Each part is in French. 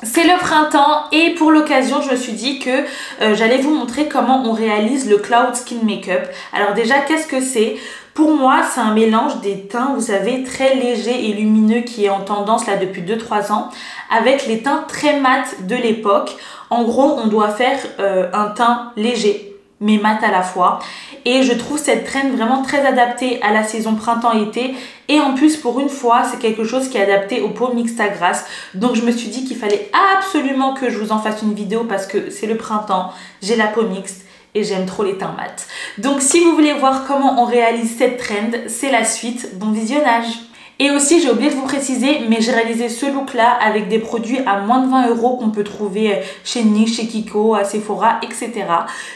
C'est le printemps et pour l'occasion je me suis dit que j'allais vous montrer comment on réalise le Cloud Skin Makeup. Alors déjà qu'est-ce que c'est? Pour moi c'est un mélange des teints, vous savez, très légers et lumineux qui est en tendance là depuis 2-3 ans avec les teints très mat de l'époque. En gros on doit faire un teint léger mais mat à la fois. Et je trouve cette trend vraiment très adaptée à la saison printemps-été. Et en plus, pour une fois, c'est quelque chose qui est adapté aux peaux mixtes à grasse. Donc je me suis dit qu'il fallait absolument que je vous en fasse une vidéo parce que c'est le printemps, j'ai la peau mixte et j'aime trop les teints mat. Donc si vous voulez voir comment on réalise cette trend, c'est la suite. Bon visionnage! Et aussi, j'ai oublié de vous préciser, mais j'ai réalisé ce look-là avec des produits à moins de 20 € qu'on peut trouver chez NYX, chez Kiko, à Sephora, etc.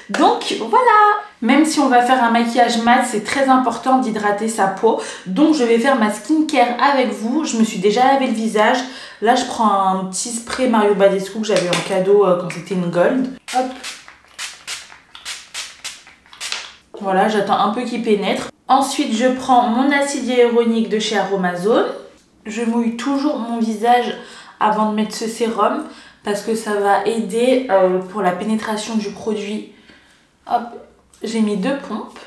Donc voilà! Même si on va faire un maquillage mat, c'est très important d'hydrater sa peau. Donc je vais faire ma skincare avec vous. Je me suis déjà lavé le visage. Là, je prends un petit spray Mario Badescu que j'avais en cadeau quand c'était une gold. Hop! Voilà, j'attends un peu qu'il pénètre. Ensuite, je prends mon acide hyaluronique de chez Aromazone. Je mouille toujours mon visage avant de mettre ce sérum parce que ça va aider pour la pénétration du produit. Hop, j'ai mis 2 pompes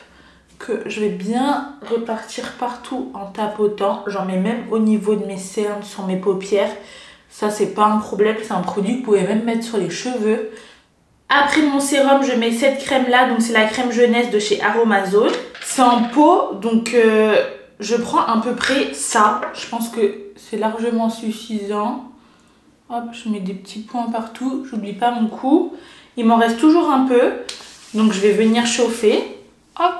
que je vais bien répartir partout en tapotant. J'en mets même au niveau de mes cernes, sur mes paupières. Ça, c'est pas un problème, c'est un produit que vous pouvez même mettre sur les cheveux. Après mon sérum, je mets cette crème là, donc c'est la crème jeunesse de chez Aromazone. C'est en pot, donc je prends à peu près ça. Je pense que c'est largement suffisant. Hop, je mets des petits points partout, j'oublie pas mon cou. Il m'en reste toujours un peu, donc je vais venir chauffer. Hop,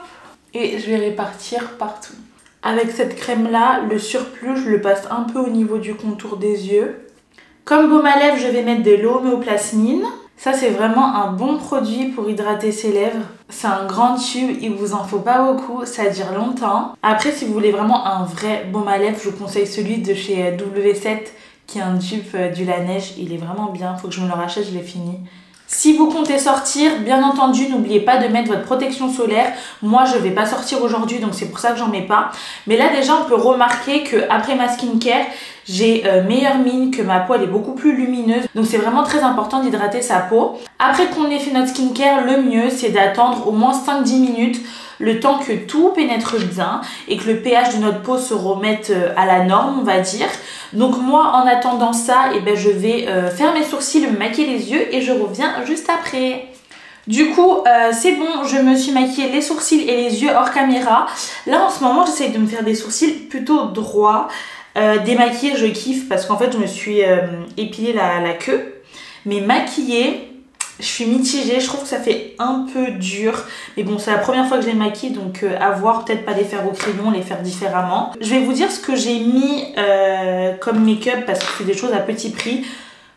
et je vais répartir partout. Avec cette crème là, le surplus, je le passe un peu au niveau du contour des yeux. Comme baume à lèvres, je vais mettre de l'homéoplasmine. Ça, c'est vraiment un bon produit pour hydrater ses lèvres. C'est un grand tube, il vous en faut pas beaucoup, ça dure longtemps. Après, si vous voulez vraiment un vrai baume à lèvres, je vous conseille celui de chez W7 qui est un dupe du Laneige. Il est vraiment bien, faut que je me le rachète, je l'ai fini. Si vous comptez sortir, bien entendu, n'oubliez pas de mettre votre protection solaire. Moi, je vais pas sortir aujourd'hui, donc c'est pour ça que j'en mets pas. Mais là, déjà, on peut remarquer qu'après ma skincare, j'ai meilleure mine, que ma peau elle est beaucoup plus lumineuse. Donc c'est vraiment très important d'hydrater sa peau. Après qu'on ait fait notre skincare, le mieux, c'est d'attendre au moins 5-10 minutes le temps que tout pénètre bien et que le pH de notre peau se remette à la norme, on va dire. Donc moi, en attendant ça, eh ben, je vais faire mes sourcils, me maquiller les yeux et je reviens juste après. Du coup, c'est bon, je me suis maquillée les sourcils et les yeux hors caméra. Là, en ce moment, j'essaye de me faire des sourcils plutôt droits. Démaquiller, je kiffe parce qu'en fait, je me suis épilé la queue. Mais maquiller, je suis mitigée, je trouve que ça fait un peu dur. Mais bon, c'est la première fois que je les maquille, donc à voir, peut-être pas les faire au crayon, les faire différemment. Je vais vous dire ce que j'ai mis comme make-up parce que c'est des choses à petit prix.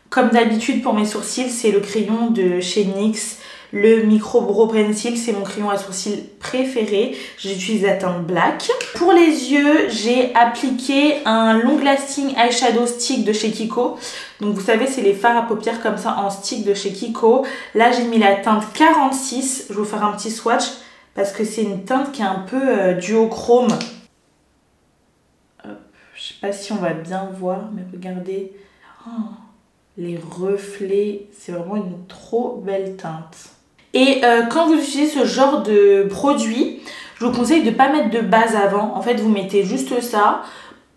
Comme d'habitude pour mes sourcils, c'est le crayon de chez NYX. Le Micro Brow Pencil, c'est mon crayon à sourcils préféré. J'utilise la teinte black. Pour les yeux, j'ai appliqué un Long Lasting Eyeshadow Stick de chez Kiko. Donc vous savez, c'est les fards à paupières comme ça en stick de chez Kiko. Là, j'ai mis la teinte 46. Je vais vous faire un petit swatch parce que c'est une teinte qui est un peu duochrome. Hop, je sais pas si on va bien voir, mais regardez. Oh, les reflets, c'est vraiment une trop belle teinte. Et quand vous utilisez ce genre de produit, je vous conseille de ne pas mettre de base avant. En fait, vous mettez juste ça.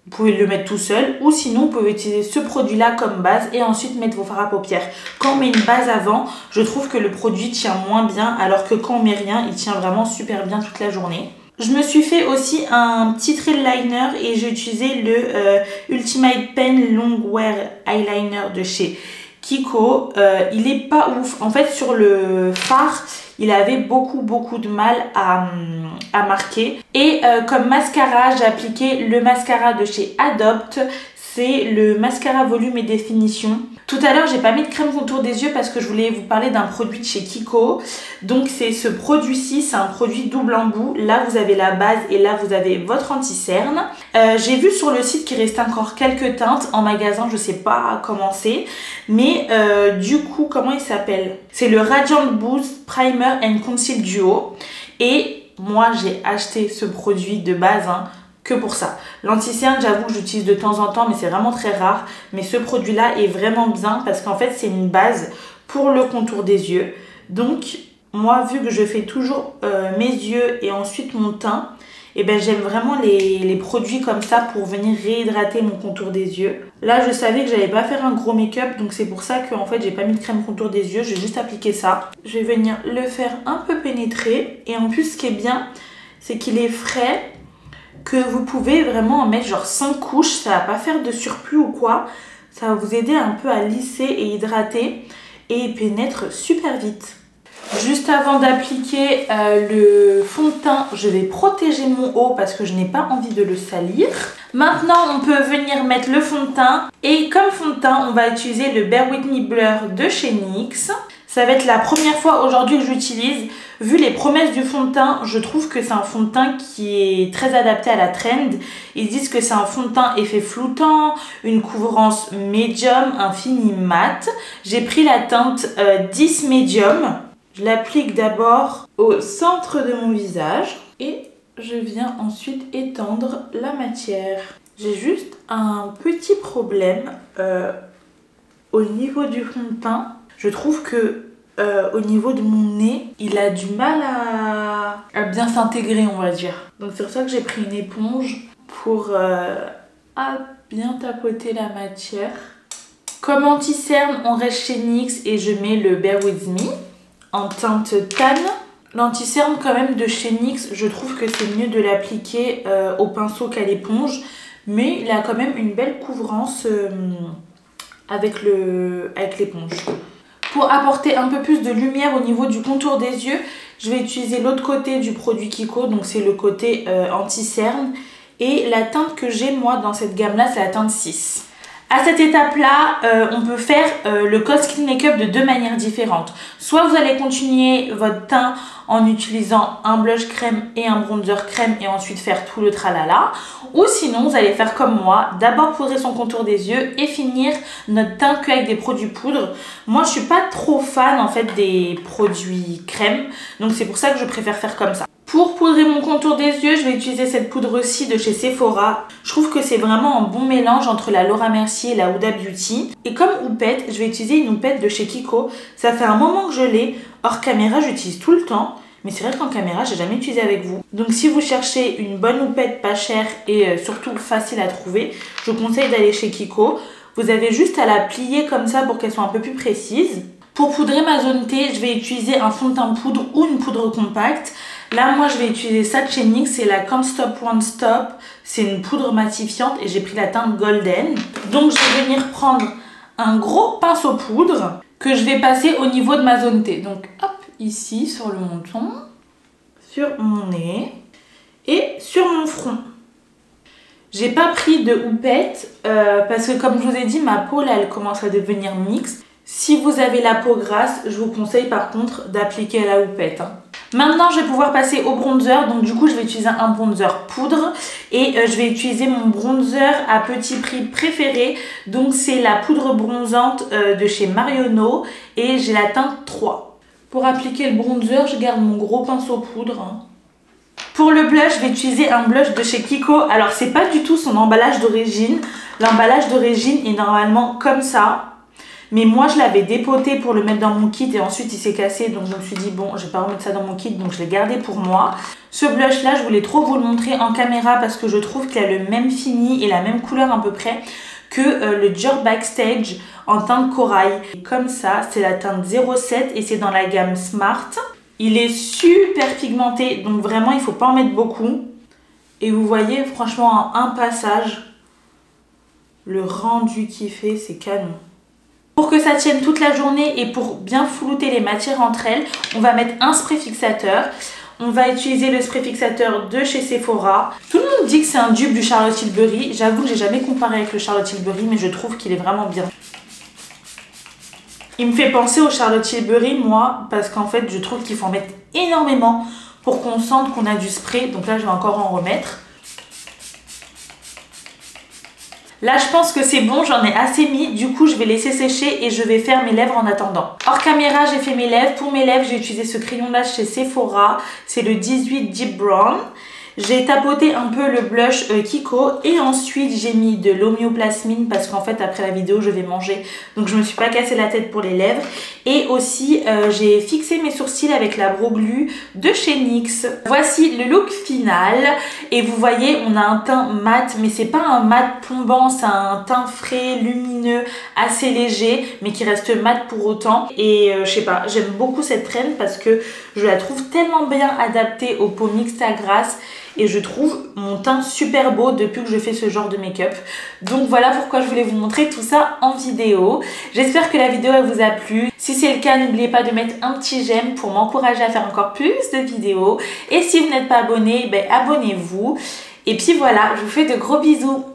Vous pouvez le mettre tout seul. Ou sinon, vous pouvez utiliser ce produit-là comme base et ensuite mettre vos fards à paupières. Quand on met une base avant, je trouve que le produit tient moins bien. Alors que quand on met rien, il tient vraiment super bien toute la journée. Je me suis fait aussi un petit trail liner et j'ai utilisé le Ultimate Pen Long Wear Eyeliner de chez Kiko. Il est pas ouf. En fait, sur le fard, il avait beaucoup de mal à marquer. Et comme mascara, j'ai appliqué le mascara de chez Adopt. C'est le mascara volume et définition. Tout à l'heure, j'ai pas mis de crème contour des yeux parce que je voulais vous parler d'un produit de chez Kiko. Donc c'est ce produit-ci, c'est un produit double embout. Là, vous avez la base et là, vous avez votre anti-cerne. J'ai vu sur le site qu'il restait encore quelques teintes. En magasin, je sais pas comment c'est. Mais du coup, comment il s'appelle? C'est le Radiant Boost Primer and Conceal Duo. Et moi, j'ai acheté ce produit de base, hein, que pour ça. L'anti-cerne, j'avoue que j'utilise de temps en temps, mais c'est vraiment très rare. Mais ce produit-là est vraiment bien parce qu'en fait, c'est une base pour le contour des yeux. Donc, moi, vu que je fais toujours mes yeux et ensuite mon teint, et ben j'aime vraiment les produits comme ça pour venir réhydrater mon contour des yeux. Là, je savais que j'allais pas faire un gros make-up, donc c'est pour ça que en fait, j'ai pas mis de crème contour des yeux, j'ai juste appliqué ça. Je vais venir le faire un peu pénétrer. Et en plus, ce qui est bien, c'est qu'il est frais, que vous pouvez vraiment en mettre genre 5 couches, ça va pas faire de surplus ou quoi. Ça va vous aider un peu à lisser et hydrater et il pénètre super vite. Juste avant d'appliquer le fond de teint, je vais protéger mon haut parce que je n'ai pas envie de le salir. Maintenant, on peut venir mettre le fond de teint. Et comme fond de teint, on va utiliser le Bare With Me Blur de chez NYX. Ça va être la première fois aujourd'hui que j'utilise. Vu les promesses du fond de teint, je trouve que c'est un fond de teint qui est très adapté à la trend. Ils disent que c'est un fond de teint effet floutant, une couvrance médium, un fini mat. J'ai pris la teinte 10 médium. Je l'applique d'abord au centre de mon visage et je viens ensuite étendre la matière. J'ai juste un petit problème au niveau du fond de teint. Je trouve que au niveau de mon nez, il a du mal à bien s'intégrer, on va dire. Donc c'est pour ça que j'ai pris une éponge pour bien tapoter la matière. Comme anti-cerne, on reste chez NYX et je mets le Bare With Me en teinte tan. L'anti-cerne quand même de chez NYX, je trouve que c'est mieux de l'appliquer au pinceau qu'à l'éponge. Mais il a quand même une belle couvrance avec l'éponge. Pour apporter un peu plus de lumière au niveau du contour des yeux, je vais utiliser l'autre côté du produit Kiko, donc c'est le côté anti-cerne. Et la teinte que j'ai moi dans cette gamme-là, c'est la teinte 6. À cette étape-là, on peut faire le Cos Clean Makeup de deux manières différentes. Soit vous allez continuer votre teint en utilisant un blush crème et un bronzer crème et ensuite faire tout le tralala. Ou sinon, vous allez faire comme moi, d'abord poudrer son contour des yeux et finir notre teint qu'avec des produits poudre. Moi, je suis pas trop fan en fait des produits crème, donc c'est pour ça que je préfère faire comme ça. Pour poudrer mon contour des yeux, je vais utiliser cette poudre-ci de chez Sephora. Je trouve que c'est vraiment un bon mélange entre la Laura Mercier et la Huda Beauty. Et comme houppette, je vais utiliser une houppette de chez Kiko. Ça fait un moment que je l'ai. Hors caméra, j'utilise tout le temps. Mais c'est vrai qu'en caméra, j'ai jamais utilisé avec vous. Donc si vous cherchez une bonne houppette pas chère et surtout facile à trouver, je vous conseille d'aller chez Kiko. Vous avez juste à la plier comme ça pour qu'elle soit un peu plus précise. Pour poudrer ma zone T, je vais utiliser un fond de teint poudre ou une poudre compacte. Là, moi, je vais utiliser ça de chez NYX, c'est la Can't Stop One Stop. C'est une poudre matifiante et j'ai pris la teinte Golden. Donc, je vais venir prendre un gros pinceau poudre que je vais passer au niveau de ma zone T. Donc, hop, ici, sur le menton, sur mon nez et sur mon front. J'ai pas pris de houppette parce que, comme je vous ai dit, ma peau, là, elle commence à devenir mixte. Si vous avez la peau grasse, je vous conseille par contre d'appliquer la houppette. Maintenant, je vais pouvoir passer au bronzer. Donc du coup, je vais utiliser un bronzer poudre. Et je vais utiliser mon bronzer à petit prix préféré. Donc c'est la poudre bronzante de chez Marionneau. Et j'ai la teinte 3. Pour appliquer le bronzer, je garde mon gros pinceau poudre. Pour le blush, je vais utiliser un blush de chez Kiko. Alors, c'est pas du tout son emballage d'origine. L'emballage d'origine est normalement comme ça. Mais moi, je l'avais dépoté pour le mettre dans mon kit et ensuite il s'est cassé. Donc je me suis dit, bon, je vais pas remettre ça dans mon kit, donc je l'ai gardé pour moi. Ce blush-là, je voulais trop vous le montrer en caméra parce que je trouve qu'il a le même fini et la même couleur à peu près que le Dior Backstage en teinte corail. Et comme ça, c'est la teinte 07 et c'est dans la gamme Smart. Il est super pigmenté, donc vraiment, il ne faut pas en mettre beaucoup. Et vous voyez, franchement, en un passage, le rendu qu'il fait, c'est canon. Pour que ça tienne toute la journée et pour bien flouter les matières entre elles, on va mettre un spray fixateur. On va utiliser le spray fixateur de chez Sephora. Tout le monde dit que c'est un dupe du Charlotte Tilbury. J'avoue que j'ai jamais comparé avec le Charlotte Tilbury, mais je trouve qu'il est vraiment bien. Il me fait penser au Charlotte Tilbury, moi, parce qu'en fait, je trouve qu'il faut en mettre énormément pour qu'on sente qu'on a du spray. Donc là, je vais encore en remettre. Là, je pense que c'est bon, j'en ai assez mis. Du coup, je vais laisser sécher et je vais faire mes lèvres en attendant. Hors caméra, j'ai fait mes lèvres. Pour mes lèvres, j'ai utilisé ce crayon-là chez Sephora. C'est le 18 Deep Brown. J'ai tapoté un peu le blush Kiko et ensuite j'ai mis de l'homéoplasmine parce qu'en fait après la vidéo je vais manger, donc je me suis pas cassé la tête pour les lèvres. Et aussi j'ai fixé mes sourcils avec la Brow Glue de chez NYX. Voici le look final et vous voyez on a un teint mat, mais c'est pas un mat plombant, c'est un teint frais, lumineux, assez léger mais qui reste mat pour autant. Et je sais pas, j'aime beaucoup cette trend parce que je la trouve tellement bien adaptée aux peaux mixtes à grasses. Et je trouve mon teint super beau depuis que je fais ce genre de make-up. Donc voilà pourquoi je voulais vous montrer tout ça en vidéo. J'espère que la vidéo elle vous a plu. Si c'est le cas, n'oubliez pas de mettre un petit j'aime pour m'encourager à faire encore plus de vidéos. Et si vous n'êtes pas abonné, ben abonnez-vous. Et puis voilà, je vous fais de gros bisous.